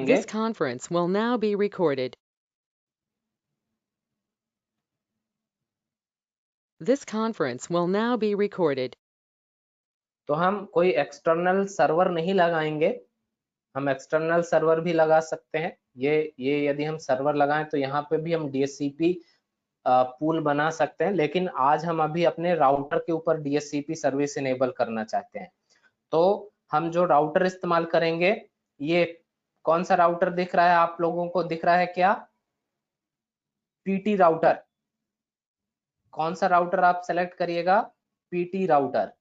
This conference will now be recorded. This conference will now be recorded. तो हम कोई external server नहीं लगाएंगे, हम एक्सटर्नल सर्वर भी लगा सकते हैं। ये यदि हम सर्वर लगाएं तो यहाँ पे भी हम DHCP पूल बना सकते हैं, लेकिन आज हम अभी अपने राउटर के ऊपर DHCP सर्विस इनेबल करना चाहते हैं। तो हम जो राउटर इस्तेमाल करेंगे, ये कौन सा राउटर दिख रहा है आप लोगों को? दिख रहा है क्या? PT router. कौन सा राउटर आप सेलेक्ट करिएगा? PT router.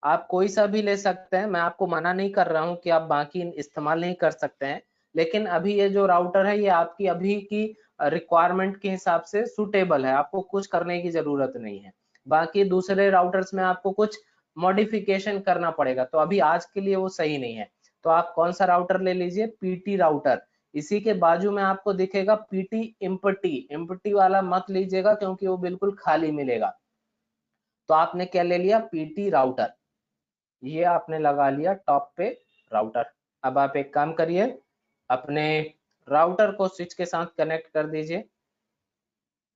आप कोई सा भी ले सकते हैं, मैं आपको मना नहीं कर रहा हूं कि आप बाकी इस्तेमाल नहीं कर सकते हैं, लेकिन अभी ये जो राउटर है ये आपकी अभी की रिक्वायरमेंट के हिसाब से सुटेबल है, आपको कुछ करने की जरूरत नहीं है। बाकी दूसरे राउटर्स में आपको कुछ मॉडिफिकेशन करना पड़ेगा, तो अभी आज के लिए वो सही नहीं है। तो आप कौन सा राउटर ले लीजिए? PT router. इसी के बाजू में आपको दिखेगा PT एम्प्टी। एम्प्टी वाला मत लीजिएगा क्योंकि वो बिल्कुल खाली मिलेगा। तो आपने क्या ले लिया? PT router. ये आपने लगा लिया टॉप पे राउटर। अब आप एक काम करिए, अपने राउटर को स्विच के साथ कनेक्ट कर दीजिए।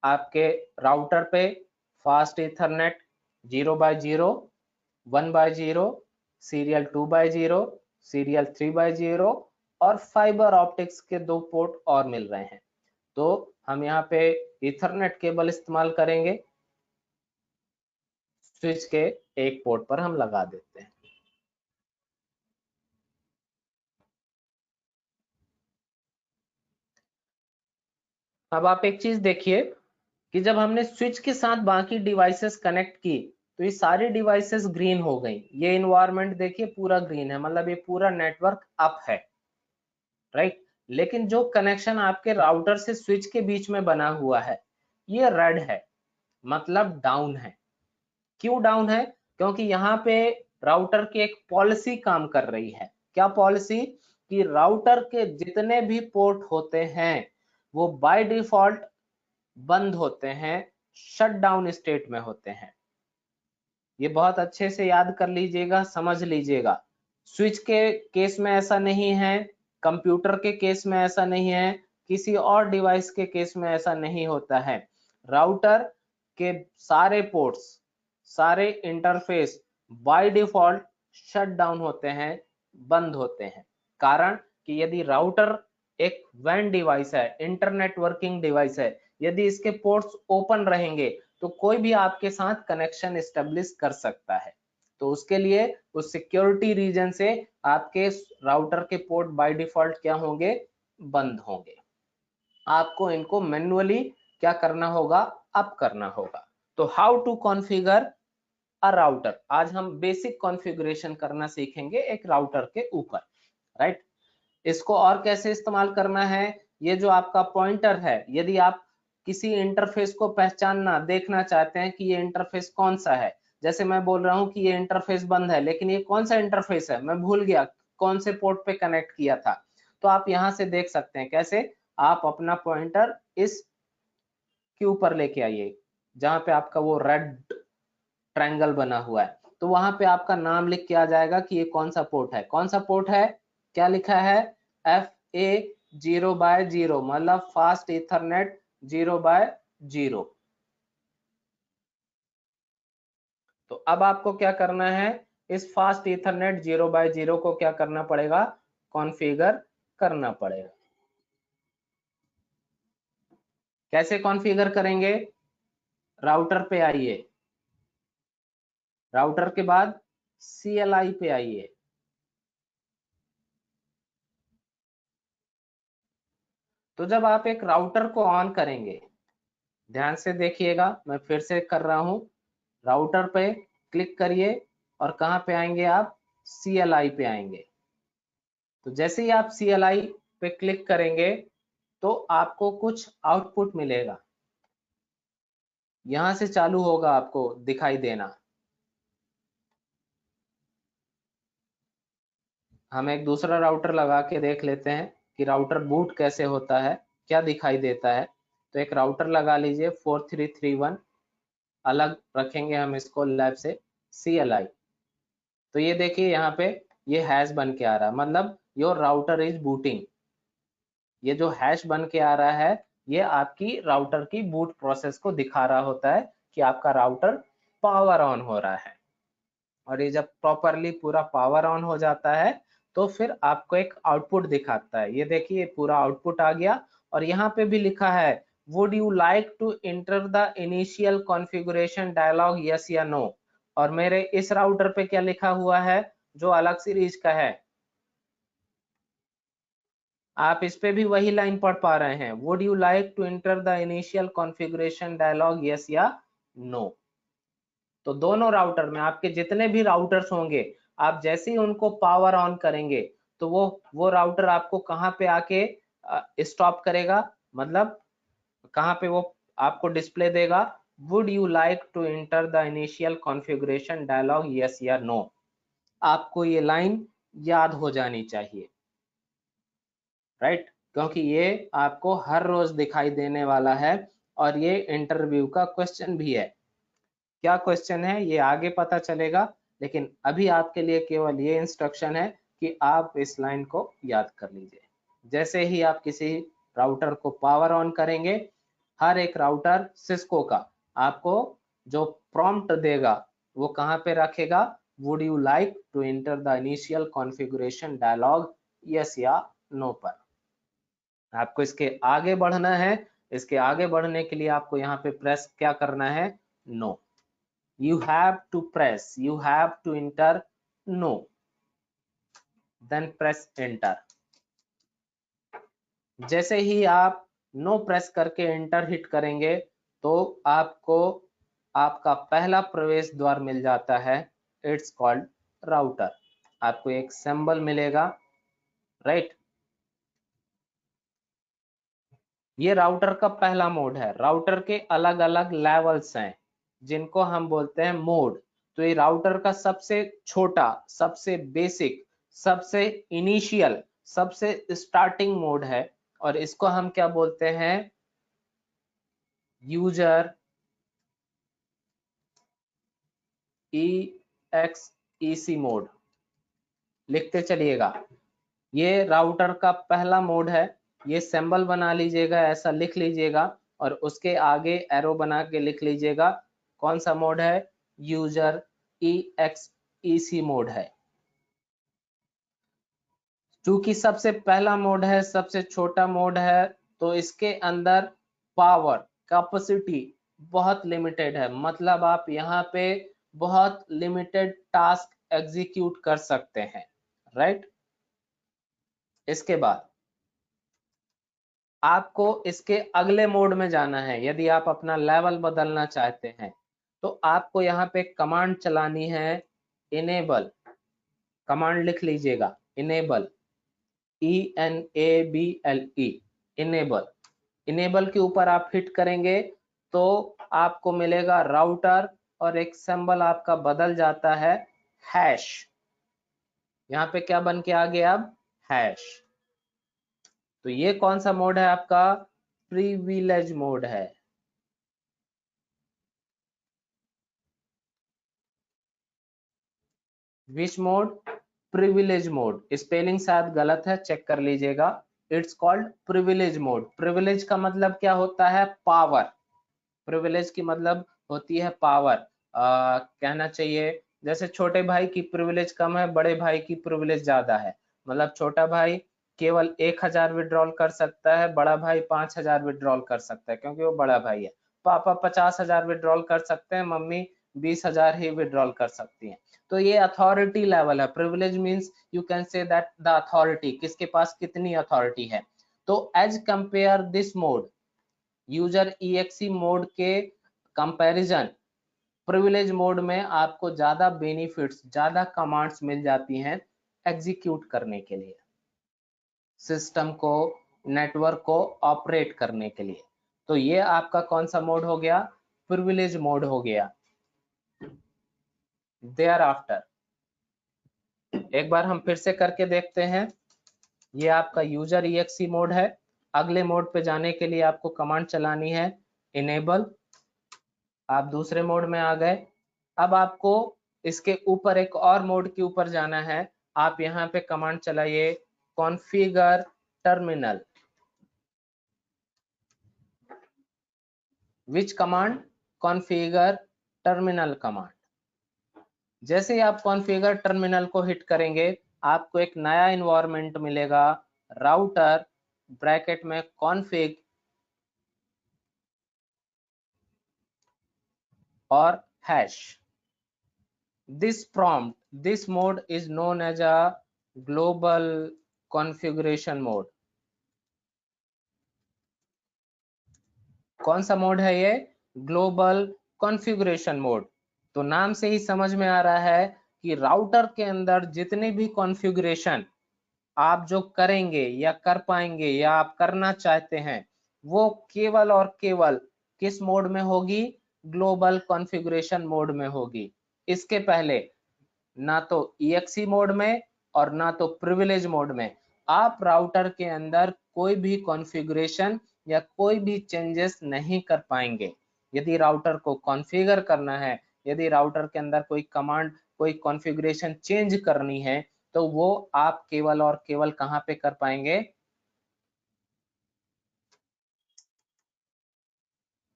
आपके राउटर पे fast Ethernet 0x0, 1x0, serial 2x0, serial 3x0 और फाइबर ऑप्टिक्स के 2 पोर्ट और मिल रहे हैं। तो हम यहाँ पे इथरनेट केबल इस्तेमाल करेंगे, स्विच के एक पोर्ट पर हम लगा देते हैं। अब आप एक चीज देखिए कि जब हमने स्विच के साथ बाकी डिवाइसेस कनेक्ट की तो ये सारी डिवाइसेस ग्रीन हो गई। ये इन्वायरमेंट देखिए पूरा ग्रीन है, मतलब ये पूरा नेटवर्क अप है, राइट। लेकिन जो कनेक्शन आपके राउटर से स्विच के बीच में बना हुआ है ये रेड है, मतलब डाउन है। क्यों डाउन है? क्योंकि यहाँ पे राउटर की एक पॉलिसी काम कर रही है। क्या पॉलिसी? कि राउटर के जितने भी पोर्ट होते हैं वो बाय डिफॉल्ट बंद होते हैं, शट डाउन स्टेट में होते हैं। ये बहुत अच्छे से याद कर लीजिएगा, समझ लीजिएगा। स्विच के केस में ऐसा नहीं है, कंप्यूटर के केस में ऐसा नहीं है, किसी और डिवाइस के केस में ऐसा नहीं होता है। राउटर के सारे पोर्ट्स, सारे interface by default shut down होते हैं, बंद होते हैं। कारण कि यदि राउटर एक WAN डिवाइस है, इंटरनेट वर्किंग डिवाइस है, यदि इसके पोर्ट्स ओपन रहेंगे तो कोई भी आपके साथ कनेक्शन एस्टेब्लिश कर सकता है। तो उसके लिए उस सिक्योरिटी रीजन से आपके राउटर के पोर्ट बाय डिफॉल्ट क्या होंगे? बंद होंगे। आपको इनको मैन्युअली क्या करना होगा? अप करना होगा। तो how to configure a router, आज हम बेसिक कॉन्फ़िगरेशन करना सीखेंगे एक राउटर के ऊपर, राइट। इसको और कैसे इस्तेमाल करना है? ये जो आपका पॉइंटर है, यदि आप किसी इंटरफेस को पहचानना, देखना चाहते हैं कि ये इंटरफेस कौन सा है, जैसे मैं बोल रहा हूं कि ये इंटरफेस बंद है, लेकिन ये कौन सा इंटरफेस है मैं भूल गया, कौन से पोर्ट पे कनेक्ट किया था, तो आप यहां से देख सकते हैं। कैसे? आप अपना पॉइंटर इस के ऊपर लेके आइए जहां पे आपका वो रेड ट्रायंगल बना हुआ है, तो वहां पे आपका नाम लिख के आ जाएगा कि ये कौन सा पोर्ट है। कौन सा पोर्ट है? क्या लिखा है? FA 0x0, मतलब फास्ट इथरनेट 0x0। तो अब आपको क्या करना है? इस फास्ट इथरनेट 0x0 को क्या करना पड़ेगा? कॉन्फ़िगर करना पड़ेगा। कैसे कॉन्फ़िगर करेंगे? राउटर पे आइए, राउटर के बाद CLI पे आइए। तो जब आप एक राउटर को ऑन करेंगे, ध्यान से देखिएगा, मैं फिर से कर रहा हूं, राउटर पे क्लिक करिए और कहां पे आएंगे आप? CLI पे आएंगे। तो जैसे ही आप CLI पे क्लिक करेंगे तो आपको कुछ आउटपुट मिलेगा, यहां से चालू होगा आपको दिखाई देना। हम एक दूसरा राउटर लगा के देख लेते हैं कि राउटर बूट कैसे होता है, क्या दिखाई देता है। तो एक राउटर लगा लीजिए 4331, अलग रखेंगे हम इसको लैब से, CLI। तो ये देखिए यहाँ पे ये हैश बन के आ रहा है, मतलब योर राउटर इज बूटिंग। ये जो हैश बन के आ रहा है ये आपकी राउटर की बूट प्रोसेस को दिखा रहा होता है कि आपका राउटर पावर ऑन हो रहा है। और ये जब प्रॉपरली पूरा पावर ऑन हो जाता है तो फिर आपको एक आउटपुट दिखाता है। ये देखिए पूरा आउटपुट आ गया और यहाँ पे भी लिखा है would you like to enter the initial configuration dialogue, yes या नो। और मेरे इस राउटर पे क्या लिखा हुआ है जो अलग सीरीज का है, आप इस पे भी वही लाइन पढ़ पा रहे हैं, would you like to enter the initial configuration dialogue, yes या नो। तो दोनों राउटर में आपके जितने भी राउटर्स होंगे आप जैसे ही उनको पावर ऑन करेंगे तो वो राउटर आपको कहाँ पे आके स्टॉप करेगा, मतलब कहाँ पे वो आपको डिस्प्ले देगा, would you like to enter the initial configuration dialogue, yes या नो। आपको ये लाइन याद हो जानी चाहिए, राइट, क्योंकि ये आपको हर रोज दिखाई देने वाला है और ये इंटरव्यू का क्वेश्चन भी है। क्या क्वेश्चन है ये आगे पता चलेगा, लेकिन अभी आपके लिए केवल ये इंस्ट्रक्शन है कि आप इस लाइन को याद कर लीजिए। जैसे ही आप किसी राउटर को पावर ऑन करेंगे, हर एक राउटर सिस्को का आपको जो प्रॉम्प्ट देगा वो कहाँ पे रखेगा, would you like to enter the initial configuration dialogue, yes या नो पर। आपको इसके आगे बढ़ना है, इसके आगे बढ़ने के लिए आपको यहाँ पे प्रेस क्या करना है, no. You have to press, you have to enter no, then press enter। जैसे ही आप नो प्रेस करके एंटर हिट करेंगे तो आपको आपका पहला प्रवेश द्वार मिल जाता है, इट्स कॉल्ड राउटर। आपको एक सिंबल मिलेगा, राइट। ये राउटर का पहला मोड है। राउटर के अलग अलग लेवल्स हैं जिनको हम बोलते हैं मोड। तो ये राउटर का सबसे छोटा, सबसे बेसिक, सबसे इनिशियल, सबसे स्टार्टिंग मोड है और इसको हम क्या बोलते हैं, यूजर EXEC मोड। लिखते चलिएगा, ये राउटर का पहला मोड है। ये सिंबल बना लीजिएगा, ऐसा लिख लीजिएगा और उसके आगे एरो बना के लिख लीजिएगा कौन सा मोड है, यूजर EXEC मोड है। क्योंकि सबसे पहला मोड है, सबसे छोटा मोड है, तो इसके अंदर पावर कैपेसिटी बहुत लिमिटेड है। मतलब आप यहाँ पे बहुत लिमिटेड टास्क एग्जीक्यूट कर सकते हैं, राइट। इसके बाद आपको इसके अगले मोड में जाना है। यदि आप अपना लेवल बदलना चाहते हैं तो आपको यहाँ पे कमांड चलानी है, इनेबल। कमांड लिख लीजिएगा, इनेबल, ENABLE, इनेबल। इनेबल के ऊपर आप हिट करेंगे तो आपको मिलेगा राउटर और एक सिंबल आपका बदल जाता है हैश। यहाँ पे क्या बन के आ गया अब, हैश। तो ये कौन सा मोड है आपका, प्रिविलेज मोड है। Which mode, privilege mode. Spelling शायद गलत है, चेक कर लीजिएगा। It's called privilege mode. Privilege का मतलब क्या होता है, पावर। प्रिविलेज की मतलब होती है पावर। कहना चाहिए जैसे छोटे भाई की प्रिविलेज कम है, बड़े भाई की प्रिविलेज ज्यादा है। मतलब छोटा भाई केवल 1000 विड्रॉल कर सकता है, बड़ा भाई 5000 विड्रॉल कर सकता है क्योंकि वो बड़ा भाई है। पापा 50,000 विड्रॉल कर सकते हैं, मम्मी 20,000 ही विड्रॉल कर सकती हैं। तो ये अथॉरिटी लेवल है। Privilege means you can say that the authority, किसके पास कितनी अथॉरिटी है। तो as compare this mode, user EXE mode के कंपैरिजन प्रिविलेज मोड में आपको ज्यादा बेनिफिट्स, ज्यादा कमांड्स मिल जाती हैं एग्जीक्यूट करने के लिए, सिस्टम को, नेटवर्क को ऑपरेट करने के लिए। तो ये आपका कौन सा मोड हो गया, प्रिविलेज मोड हो गया। देयर आफ्टर एक बार हम फिर से करके देखते हैं। ये आपका यूजर EXE मोड है। अगले मोड पे जाने के लिए आपको कमांड चलानी है, इनेबल। आप दूसरे मोड में आ गए। अब आपको इसके ऊपर एक और मोड के ऊपर जाना है। आप यहाँ पे कमांड चलाइए, कॉन्फ़िगर टर्मिनल। विच कमांड? Configure terminal command. जैसे ही आप कॉन्फ़िगर टर्मिनल को हिट करेंगे आपको एक नया इन्वायरमेंट मिलेगा, राउटर ब्रैकेट में कॉन्फ़िग और hash. This prompt, this mode is known as a global configuration mode. कौन सा मोड है ये? Global configuration mode. तो नाम से ही समझ में आ रहा है कि राउटर के अंदर जितने भी कॉन्फ़िगरेशन आप जो करेंगे या कर पाएंगे या आप करना चाहते हैं वो केवल और केवल किस मोड में होगी? ग्लोबल कॉन्फ़िगरेशन मोड में होगी। इसके पहले ना तो EXE मोड में और ना तो प्रिविलेज मोड में आप राउटर के अंदर कोई भी कॉन्फ़िगरेशन या कोई भी चेंजेस नहीं कर पाएंगे। यदि राउटर को कॉन्फ़िगर करना है, यदि राउटर के अंदर कोई कमांड, कोई कॉन्फ़िगरेशन चेंज करनी है तो वो आप केवल और केवल कहां पे कर पाएंगे?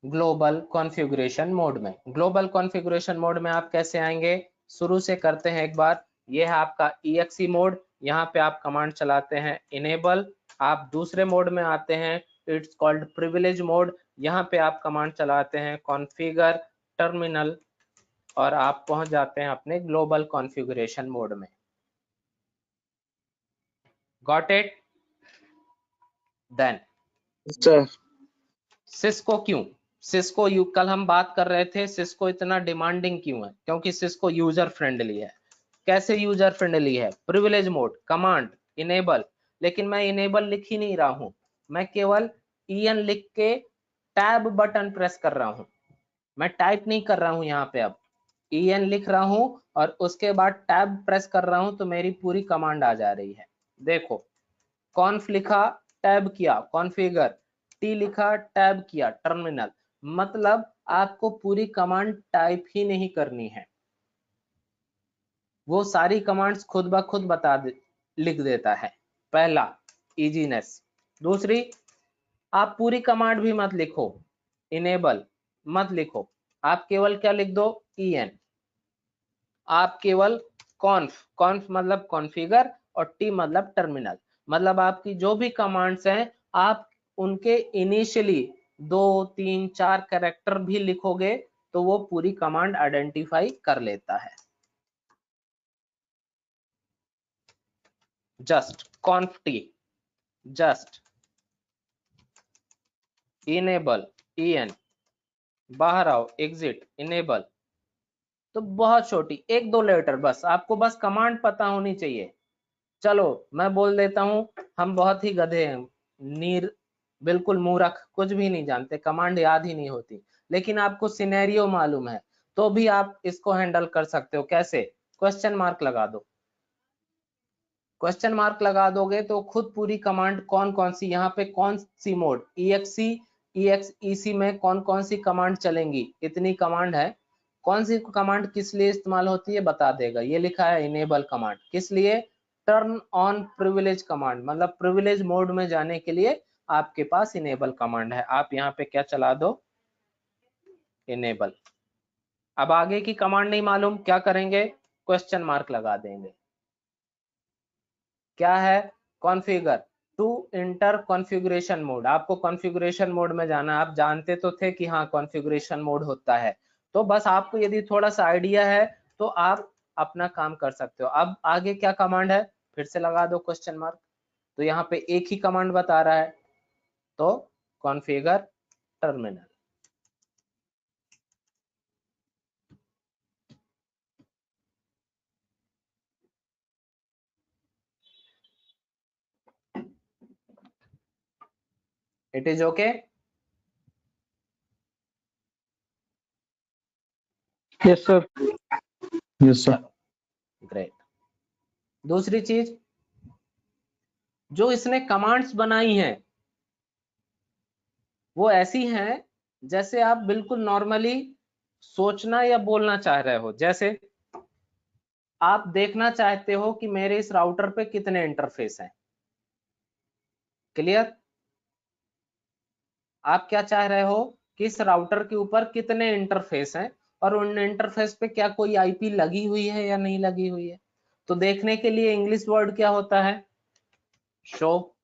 ग्लोबल कॉन्फ़िगरेशन मोड में। ग्लोबल कॉन्फ़िगरेशन मोड में आप कैसे आएंगे? शुरू से करते हैं एक बार। ये है आपका EXE मोड, यहाँ पे आप कमांड चलाते हैं इनेबल। आप दूसरे मोड में आते हैं, इट्स कॉल्ड प्रिविलेज मोड, यहाँ पे आप कमांड चलाते हैं कॉन्फ़िगर टर्मिनल और आप पहुंच जाते हैं अपने ग्लोबल कॉन्फ़िगरेशन मोड में। Got it? देन सिस्को क्यों? सिस्को कल हम बात कर रहे थे सिस्को इतना डिमांडिंग क्यों है? क्योंकि सिस्को यूजर फ्रेंडली है। कैसे यूजर फ्रेंडली है? प्रिविलेज मोड, कमांड इनेबल, लेकिन मैं इनेबल लिख ही नहीं रहा हूं, मैं केवल en लिख के टैब बटन प्रेस कर रहा हूं, मैं टाइप नहीं कर रहा हूं। यहाँ पे अब en लिख रहा हूं और उसके बाद टैब प्रेस कर रहा हूं तो मेरी पूरी कमांड आ जा रही है। देखो, कॉन्फ लिखा, टैब किया, कॉन्फ़िगर, टी लिखा, टैब किया, टर्मिनल। मतलब आपको पूरी कमांड टाइप ही नहीं करनी है, वो सारी कमांड्स खुद ब खुद लिख देता है। पहला इजीनेस। दूसरी, आप पूरी कमांड भी मत लिखो, इनेबल मत लिखो, आप केवल क्या लिख दो? en। आप केवल कॉन्फ मतलब कॉन्फ़िगर और टी मतलब टर्मिनल। मतलब आपकी जो भी कमांड्स हैं आप उनके इनिशियली 2 3 4 कैरेक्टर भी लिखोगे तो वो पूरी कमांड आइडेंटिफाई कर लेता है। Just कॉन्फ T, just enable en, बाहर आओ एग्जिट इनेबल। तो बहुत छोटी 1-2 लेटर, बस आपको बस कमांड पता होनी चाहिए। चलो मैं बोल देता हूं, हम बहुत ही गधे हैं, नीर बिल्कुल मूर्ख, कुछ भी नहीं जानते, कमांड याद ही नहीं होती, लेकिन आपको सिनेरियो मालूम है तो भी आप इसको हैंडल कर सकते हो। कैसे? क्वेश्चन मार्क लगा दो। क्वेश्चन मार्क लगा दोगे तो खुद पूरी कमांड कौन कौन सी, यहाँ पे कौन सी मोड, EXE EXEC में कौन कौन सी कमांड चलेंगी, इतनी कमांड है, कौन सी कमांड किस लिए इस्तेमाल होती है बता देगा। ये लिखा है इनेबल कमांड, किस लिए? टर्न ऑन प्रिविलेज कमांड, मतलब प्रिविलेज मोड में जाने के लिए आपके पास इनेबल कमांड है। आप यहाँ पे क्या चला दो? इनेबल। अब आगे की कमांड नहीं मालूम, क्या करेंगे? क्वेश्चन मार्क लगा देंगे। क्या है? Configure to enter configuration mode. आपको कॉन्फ़िगरेशन मोड में जाना, आप जानते तो थे कि हाँ कॉन्फ़िगरेशन मोड होता है, तो बस आपको यदि थोड़ा सा आइडिया है तो आप अपना काम कर सकते हो। अब आगे क्या कमांड है फिर से लगा दो क्वेश्चन मार्क। तो यहाँ पे एक ही कमांड बता रहा है, तो configure terminal. It is okay? Yes sir. Yes sir. Great. दूसरी चीज, जो इसने कमांड्स बनाई हैं वो ऐसी हैं जैसे आप बिल्कुल नॉर्मली सोचना या बोलना चाह रहे हो। जैसे आप देखना चाहते हो कि मेरे इस राउटर पे कितने इंटरफेस हैं, क्लियर? आप क्या चाह रहे हो किस राउटर के ऊपर कितने इंटरफेस हैं और उन इंटरफेस पे क्या कोई आईपी लगी हुई है या नहीं लगी हुई है। तो देखने के लिए इंग्लिश वर्ड क्या होता है, शो।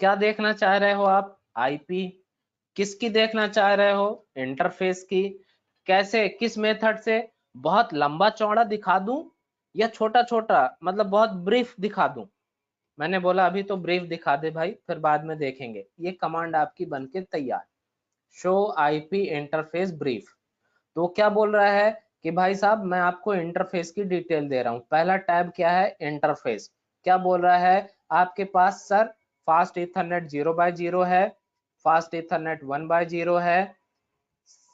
क्या देखना चाह रहे हो आप, आईपी। किसकी देखना चाह रहे हो, इंटरफेस की। कैसे, किस मेथड से, बहुत लंबा चौड़ा दिखा दूं या छोटा छोटा, मतलब बहुत ब्रीफ दिखा दूं। मैंने बोला अभी तो ब्रीफ दिखा दे भाई, फिर बाद में देखेंगे। ये कमांड आपकी बनके तैयार, शो आईपी इंटरफेस ब्रीफ। तो क्या बोल रहा है कि भाई साहब मैं आपको इंटरफेस की डिटेल दे रहा हूं। पहला टैब क्या है, इंटरफेस। क्या बोल रहा है, आपके पास सर फास्ट इथरनेट 0x0 है, फास्ट इथरनेट 1x0 है,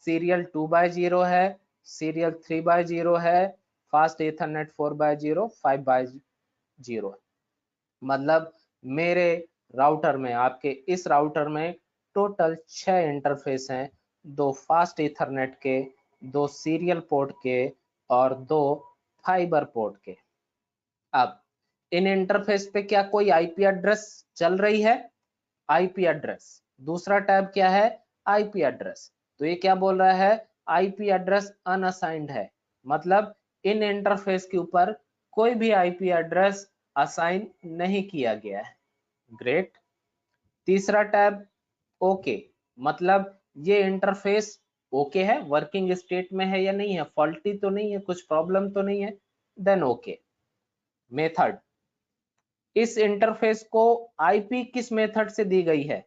सीरियल 2x0 है, सीरियल 3x0 है, फास्ट इथरनेट 4x0, 5x0 है। मतलब मेरे राउटर में, आपके इस राउटर में टोटल 6 इंटरफेस हैं, 2 फास्ट इथरनेट के, 2 सीरियल पोर्ट के और 2 फाइबर पोर्ट के। अब इन इंटरफेस पे क्या कोई आईपी एड्रेस चल रही है, आईपी एड्रेस। दूसरा टैब क्या है, आईपी एड्रेस। तो ये क्या बोल रहा है, आईपी एड्रेस अनअसाइंड है, मतलब इन इंटरफेस के ऊपर कोई भी आईपी एड्रेस असाइन नहीं किया गया है। ग्रेट। तीसरा टैब ओके, मतलब ये इंटरफेस ओके है, वर्किंग स्टेट में है या नहीं है, फॉल्टी तो नहीं है, कुछ प्रॉब्लम तो नहीं है, देन ओके। मेथड, इस इंटरफेस को आईपी किस मेथड से दी गई है,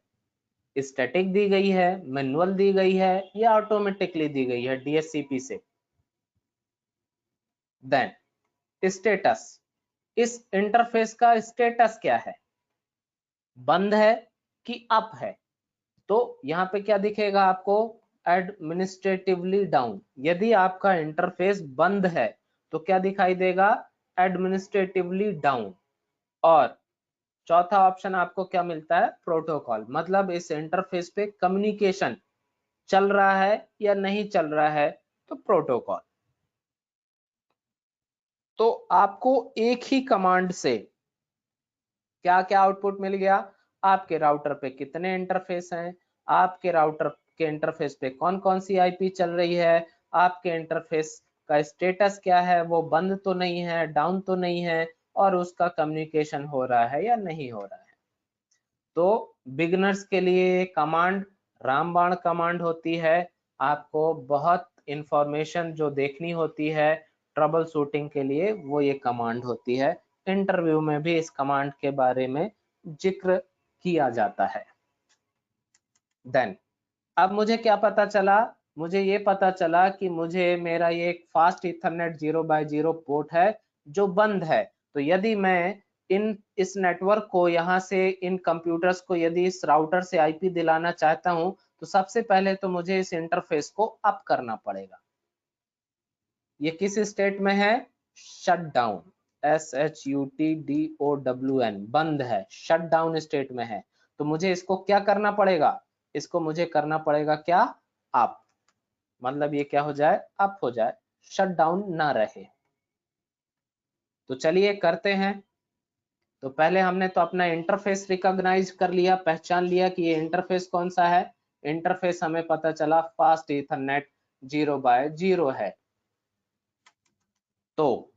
स्टैटिक दी गई है, मैनुअल दी गई है या ऑटोमेटिकली दी गई है डीएचसीपी से। देन स्टेटस, इस इंटरफेस का स्टेटस क्या है, बंद है कि अप है। तो यहाँ पे क्या दिखेगा आपको, एडमिनिस्ट्रेटिवली डाउन। यदि आपका इंटरफेस बंद है तो क्या दिखाई देगा, एडमिनिस्ट्रेटिवली डाउन। और चौथा ऑप्शन आपको क्या मिलता है, प्रोटोकॉल, मतलब इस इंटरफेस पे कम्युनिकेशन चल रहा है या नहीं चल रहा है, तो प्रोटोकॉल। तो आपको एक ही कमांड से क्या क्या आउटपुट मिल गया, आपके राउटर पे कितने इंटरफेस हैं, आपके राउटर के इंटरफेस पे कौन कौन सी आईपी चल रही है, आपके इंटरफेस का स्टेटस क्या है, वो बंद तो नहीं है, डाउन तो नहीं है, और उसका कम्युनिकेशन हो रहा है या नहीं हो रहा है। तो बिगिनर्स के लिए कमांड रामबाण कमांड होती है। आपको बहुत इंफॉर्मेशन जो देखनी होती है ट्रबल शूटिंग के लिए, वो ये कमांड होती है। इंटरव्यू में भी इस कमांड के बारे में जिक्र किया जाता है। देन अब मुझे क्या पता चला, मुझे ये पता चला कि मुझे मेरा ये एक फास्ट इथरनेट 0x0 पोर्ट है जो बंद है। तो यदि मैं इस नेटवर्क को, यहाँ से इन कंप्यूटर्स को यदि इस राउटर से आईपी दिलाना चाहता हूं, तो सबसे पहले तो मुझे इस इंटरफेस को अप करना पड़ेगा। ये किस स्टेट में है, शट डाउन, SHUTDOWN, बंद है, शट डाउन स्टेट में है। तो मुझे इसको क्या करना पड़ेगा, इसको मुझे करना पड़ेगा क्या, अप। मतलब ये क्या हो जाए, अप हो जाए, शट डाउन ना रहे। तो चलिए करते हैं। तो पहले हमने तो अपना इंटरफेस रिकॉग्नाइज कर लिया, पहचान लिया कि ये इंटरफेस कौन सा है। इंटरफेस हमें पता चला फास्ट इथरनेट 0x0 है। तो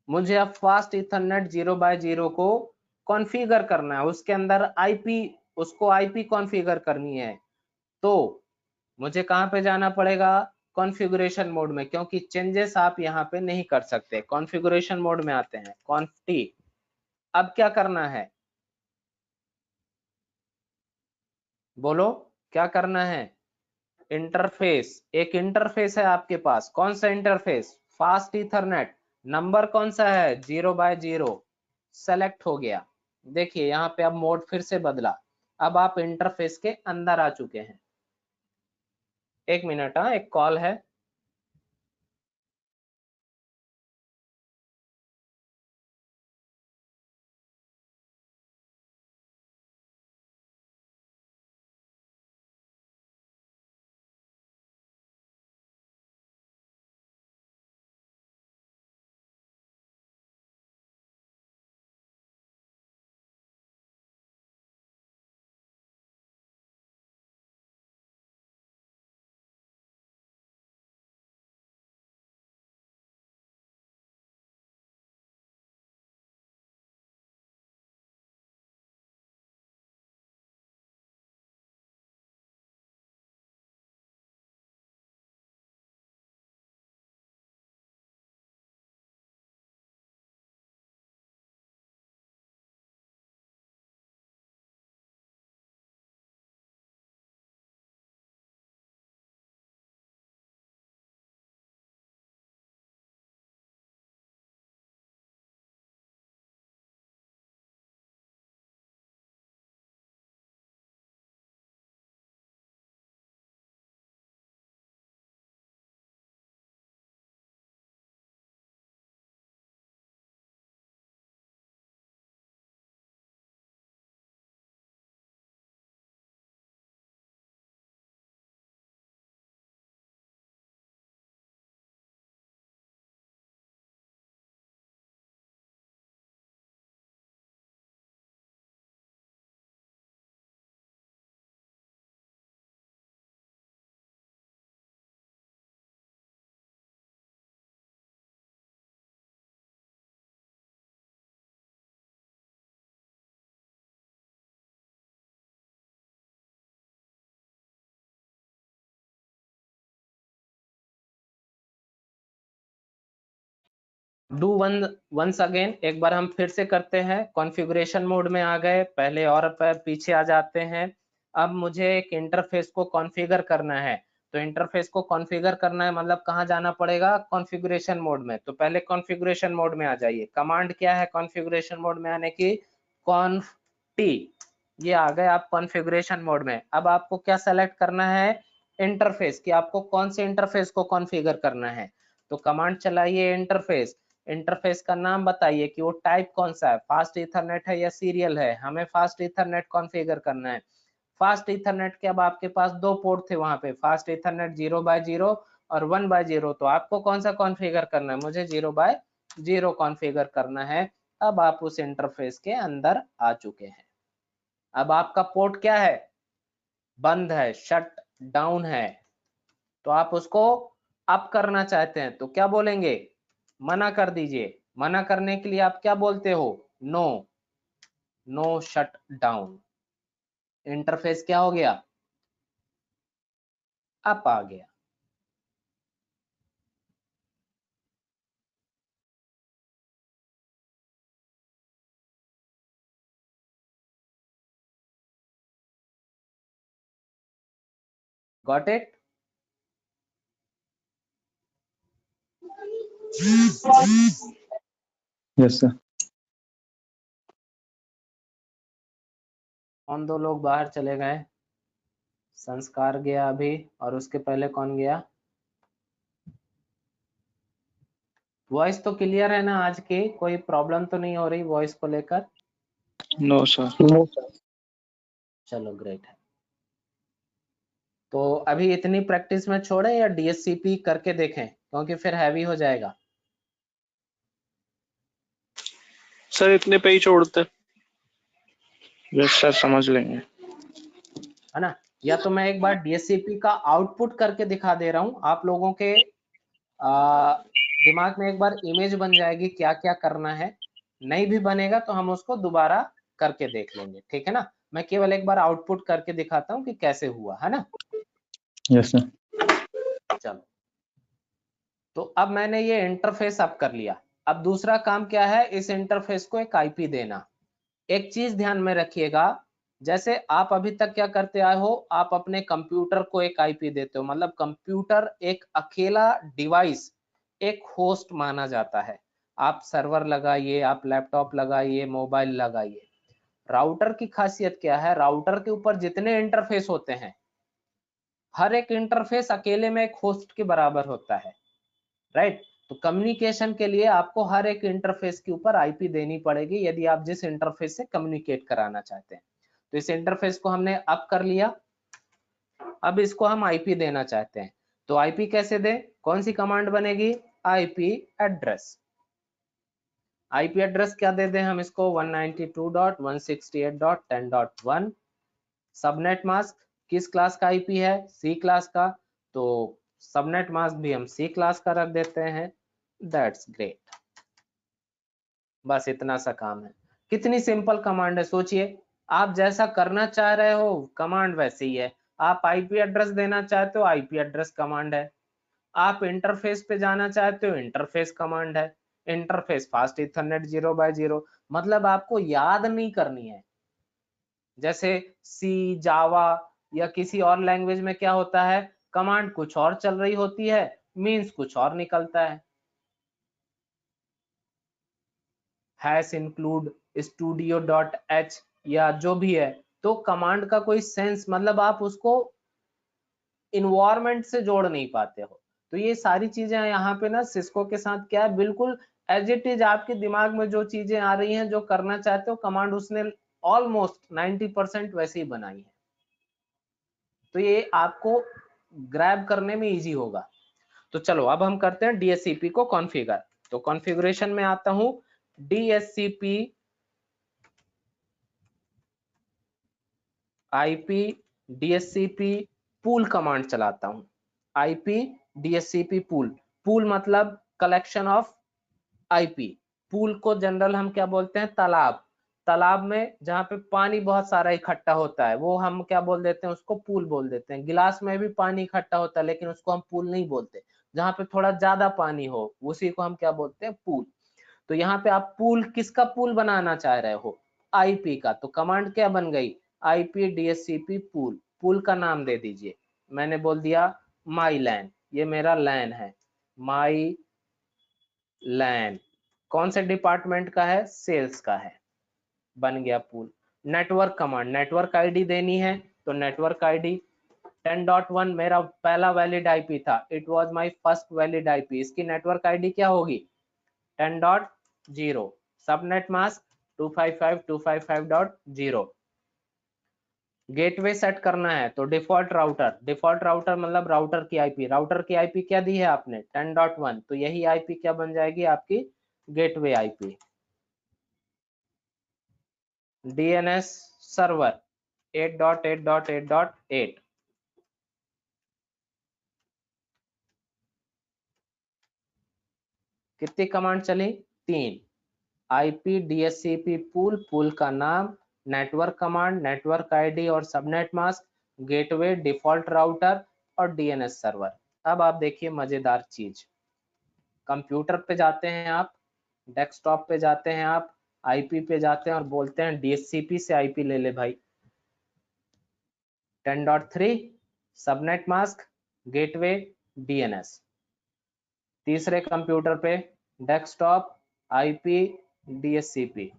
मुझे अब फास्ट इथरनेट 0x0 को कॉन्फ़िगर करना है, उसके अंदर आईपी, उसको आईपी कॉन्फ़िगर करनी है। तो मुझे कहां पे जाना पड़ेगा, कॉन्फ़िगरेशन मोड में, क्योंकि चेंजेस आप यहां पे नहीं कर सकते। कॉन्फ़िगरेशन मोड में आते हैं, कॉन्फ टी। अब क्या करना है, बोलो क्या करना है। इंटरफेस, एक इंटरफेस है आपके पास, कौन सा इंटरफेस, फास्ट इथरनेट, नंबर कौन सा है, 0x0, सेलेक्ट हो गया। देखिए यहाँ पे अब मोड फिर से बदला, अब आप इंटरफेस के अंदर आ चुके हैं। एक मिनट, हाँ एक कॉल है। डू वंस अगेन, एक बार हम फिर से करते हैं। कॉन्फ़िगरेशन मोड में आ गए, पहले और पीछे आ जाते हैं। अब मुझे एक इंटरफेस को कॉन्फ़िगर करना है, तो इंटरफेस को कॉन्फ़िगर करना है मतलब कहाँ जाना पड़ेगा, कॉन्फ़िगरेशन मोड में। तो पहले कॉन्फ़िगरेशन मोड में आ जाइए। कमांड क्या है कॉन्फ़िगरेशन मोड में आने की, कॉन्फ टी। ये आ गए आप कॉन्फ़िगरेशन मोड में। अब आपको क्या सेलेक्ट करना है, इंटरफेस, कि आपको कौन से इंटरफेस को कॉन्फ़िगर करना है। तो कमांड चलाइए इंटरफेस। इंटरफेस का नाम बताइए कि वो टाइप कौन सा है, फास्ट ईथरनेट है या सीरियल है। हमें फास्ट ईथरनेट कॉन्फ़िगर करना है। फास्ट ईथरनेट के अब आपके पास दो पोर्ट थे वहां पे, फास्ट ईथरनेट 0/0 और 1/0। तो आपको कौन सा कॉन्फ़िगर करना है, मुझे 0/0 कॉन्फ़िगर करना है। अब आप उस इंटरफेस के अंदर आ चुके हैं। अब आपका पोर्ट क्या है, बंद है, शट डाउन है। तो आप उसको अप करना चाहते हैं तो क्या बोलेंगे, मना कर दीजिए। मना करने के लिए आप क्या बोलते हो, no, no shut down. Interface क्या हो गया, अप आ गया। Got it? Yes, sir. कौन दो लोग बाहर चले गए, संस्कार गया अभी, और उसके पहले कौन गया। वॉइस तो क्लियर है ना, आज की कोई प्रॉब्लम तो नहीं हो रही वॉइस को लेकर। No, sir. No, sir. चलो ग्रेट है। तो अभी इतनी प्रैक्टिस में छोड़े या डीएससीपी करके देखें, क्योंकि फिर हैवी हो जाएगा। सर इतने पे ही छोड़ते। Yes, sir. समझ लेंगे. है ना, या तो मैं एक बार डीएससीपी का आउटपुट करके दिखा दे रहा हूं, आप लोगों के दिमाग में एक बार इमेज बन जाएगी क्या क्या करना है। नहीं भी बनेगा तो हम उसको दोबारा करके देख लेंगे, ठीक है ना। मैं केवल एक बार आउटपुट करके दिखाता हूं कि कैसे हुआ, है ना। Yes, sir. चलो, तो अब मैंने ये इंटरफेस अप कर लिया। अब दूसरा काम क्या है, इस इंटरफेस को एक आईपी देना। एक चीज ध्यान में रखिएगा, जैसे आप अभी तक क्या करते आए हो, आप अपने कंप्यूटर को एक आईपी देते हो, मतलब कंप्यूटर एक अकेला डिवाइस, एक होस्ट माना जाता है। आप सर्वर लगाइए, आप लैपटॉप लगाइए, मोबाइल लगाइए। राउटर की खासियत क्या है, राउटर के ऊपर जितने इंटरफेस होते हैं, हर एक इंटरफेस अकेले में एक होस्ट के बराबर होता है, राइट। तो कम्युनिकेशन के लिए आपको हर एक इंटरफेस के ऊपर आईपी देनी पड़ेगी, यदि आप जिस इंटरफेस से कम्युनिकेट कराना चाहते हैं। तो इस इंटरफेस को हमने अप कर लिया। अब इसको हम आईपी देना चाहते हैं, तो आईपी कैसे दें, कौन सी कमांड बनेगी, आईपी एड्रेस। आईपी एड्रेस क्या दे दें हम इसको, 192.168.10.1। सबनेट मास्क किस क्लास का आईपी है, सी क्लास का, तो सबनेट मास्क भी हम सी क्लास का रख देते हैं। दैट्स ग्रेट, बस इतना सा काम है। कितनी सिंपल कमांड है, सोचिए। आप जैसा करना चाह रहे हो कमांड वैसे ही है। आप आईपी एड्रेस देना चाहते हो, आईपी एड्रेस कमांड है। आप इंटरफेस पे जाना चाहते हो, इंटरफेस कमांड है। इंटरफेस फास्ट इथरनेट 0/0, मतलब आपको याद नहीं करनी है। जैसे सी, जावा या किसी और लैंग्वेज में क्या होता है, कमांड कुछ और चल रही होती है, मीन्स कुछ और निकलता है। हैश इंक्लूड studio.h या जो भी है, तो कमांड का कोई सेंस, मतलब आप उसको इन्वायरमेंट से जोड़ नहीं पाते हो। तो ये सारी चीजें यहाँ पे ना सिस्को के साथ क्या है, बिल्कुल एज इट इज आपके दिमाग में जो चीजें आ रही हैं, जो करना चाहते हो कमांड उसने ऑलमोस्ट 90% वैसे ही बनाई है। तो ये आपको ग्रैब करने में इजी होगा। तो चलो अब हम करते हैं डीएससीपी को कॉन्फ़िगर। तो कॉन्फ़िगरेशन में आता हूं, DSCP IP DSCP pool command चलाता हूं। आईपी डीएससीपी पूल, पूल मतलब कलेक्शन ऑफ आईपी। पूल को जनरल हम क्या बोलते हैं, तालाब। तालाब में जहां पे पानी बहुत सारा इकट्ठा होता है वो हम क्या बोल देते हैं, उसको पूल बोल देते हैं। गिलास में भी पानी इकट्ठा होता है लेकिन उसको हम पूल नहीं बोलते। जहां पे थोड़ा ज्यादा पानी हो उसी को हम क्या बोलते हैं, पूल। तो यहाँ पे आप पूल, किसका पूल बनाना चाह रहे हो? आईपी का। तो कमांड क्या बन गई? IP DHCP pool. पूल का नाम दे दीजिए, मैंने बोल दिया माई लैन, ये मेरा लैन है, माई लैन। कौन से डिपार्टमेंट का है? सेल्स का है। बन गया pool. Network command, network ID देनी है, तो नेटवर्क आईडी 10.1 मेरा पहला वैलिड आईपी था, it was my first valid IP, इसकी नेटवर्क आईडी क्या होगी? 10.0। Subnet mask 255.255.0। गेटवे सेट करना है तो डिफॉल्ट राउटर, डिफॉल्ट राउटर मतलब राउटर की आईपी, राउटर की आईपी क्या दी है आपने? 10.1, तो यही आईपी क्या बन जाएगी आपकी? Gateway IP. DNS server 8.8.8.8। कितनी कमांड चली? 3। आईपी DHCP पूल, पूल का नाम, नेटवर्क कमांड, नेटवर्क आईडी और subnet mask, gateway, default router और DNS सर्वर। अब आप देखिए मजेदार चीज, कंप्यूटर पे जाते हैं आप, डेस्कटॉप पे जाते हैं आप, आईपी पे जाते हैं और बोलते हैं DHCP से आईपी ले ले भाई। 10.3 सबनेट मास्क, गेटवे, DNS। तीसरे कंप्यूटर पे desktop, IP, DHCP।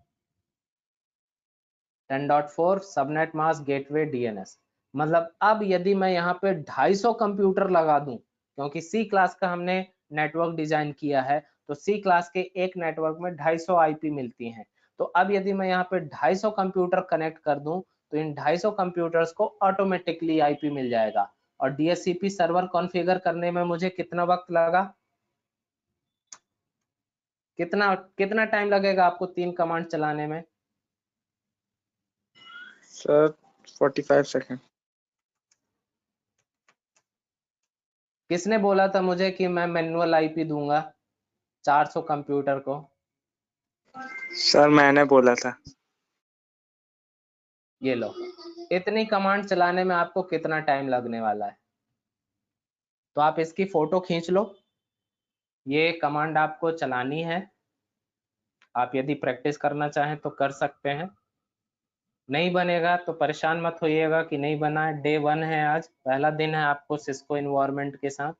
10.4 subnet mask, gateway, DNS। मतलब अब यदि मैं यहाँ पे 250 कंप्यूटर लगा दूं, क्योंकि सी क्लास का हमने नेटवर्क डिजाइन किया है, तो सी क्लास के एक नेटवर्क में 250 आईपी मिलती हैं। तो अब यदि मैं यहाँ पे 250 कंप्यूटर कनेक्ट कर दूं, तो इन 250 कंप्यूटर्स को ऑटोमेटिकली आईपी मिल जाएगा। और DHCP सर्वर कॉन्फ़िगर करने में मुझे कितना वक्त लगा? कितना टाइम लगेगा आपको 3 कमांड चलाने में? Sir 45 second. किसने बोला था मुझे कि मैं मैनुअल आईपी दूंगा 400 कंप्यूटर को? सर मैंने बोला था। ये लो, इतनी कमांड चलाने में आपको कितना टाइम लगने वाला है? तो आप इसकी फोटो खींच लो, ये कमांड आपको चलानी है। आप यदि प्रैक्टिस करना चाहें तो कर सकते हैं, नहीं बनेगा तो परेशान मत होइएगा कि नहीं बना है। डे 1 है आज, पहला दिन है आपको सिस्को इन्वायरमेंट के साथ।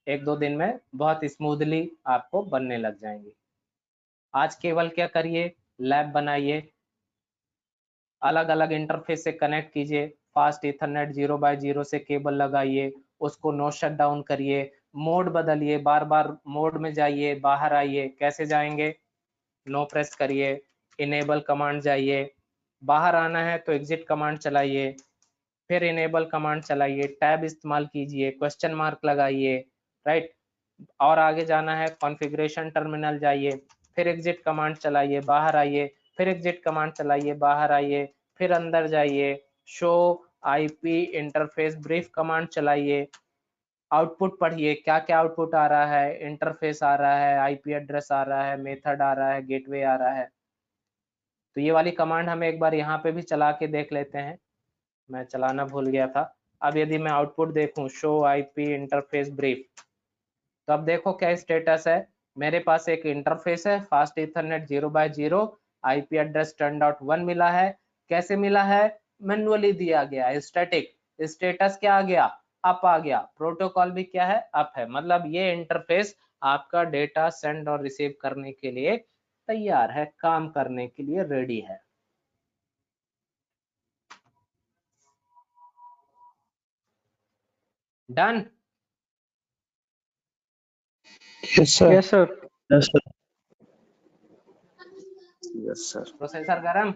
1-2 दिन में बहुत स्मूथली आपको बनने लग जाएंगे। आज केवल क्या करिए, लैब बनाइए, अलग अलग इंटरफेस से कनेक्ट कीजिए, फास्ट इथरनेट 0x0 से केबल लगाइए, उसको नो शट डाउन करिए, मोड बदलिए, बार बार मोड में जाइए, बाहर आइए। कैसे जाएंगे? नो प्रेस करिए, इनेबल कमांड जाइए, बाहर आना है तो एग्जिट कमांड चलाइए, फिर इनेबल कमांड चलाइए, टैब इस्तेमाल कीजिए, क्वेश्चन मार्क लगाइए, राइट। और आगे जाना है कॉन्फ़िगरेशन टर्मिनल जाइए, फिर एग्जिट कमांड चलाइए, बाहर आइए, फिर एग्जिट कमांड चलाइए, बाहर आइए, फिर अंदर जाइए, show IP interface brief command चलाइए, आउटपुट पढ़िए, क्या क्या आउटपुट आ रहा है, इंटरफेस आ रहा है, आईपी एड्रेस आ रहा है, मेथड आ रहा है, गेटवे आ रहा है। तो ये वाली कमांड हम एक बार यहाँ पे भी चला के देख लेते हैं, मैं चलाना भूल गया था। अब यदि मैं आउटपुट देखूं, शो आईपी इंटरफेस ब्रीफ, तो अब देखो क्या स्टेटस है। मेरे पास एक इंटरफेस है, fast Ethernet 0x0, IP address 10.1 मिला है। कैसे मिला है? मैन्युअली दिया गया है, स्टैटिक। स्टेटस क्या आ गया? अप आ गया। प्रोटोकॉल भी क्या है? अप है। मतलब ये इंटरफेस आपका डेटा सेंड और रिसीव करने के लिए तैयार है, काम करने के लिए रेडी है। Done? Yes sir. Yes sir. Yes sir. Yes sir. Processor गरम?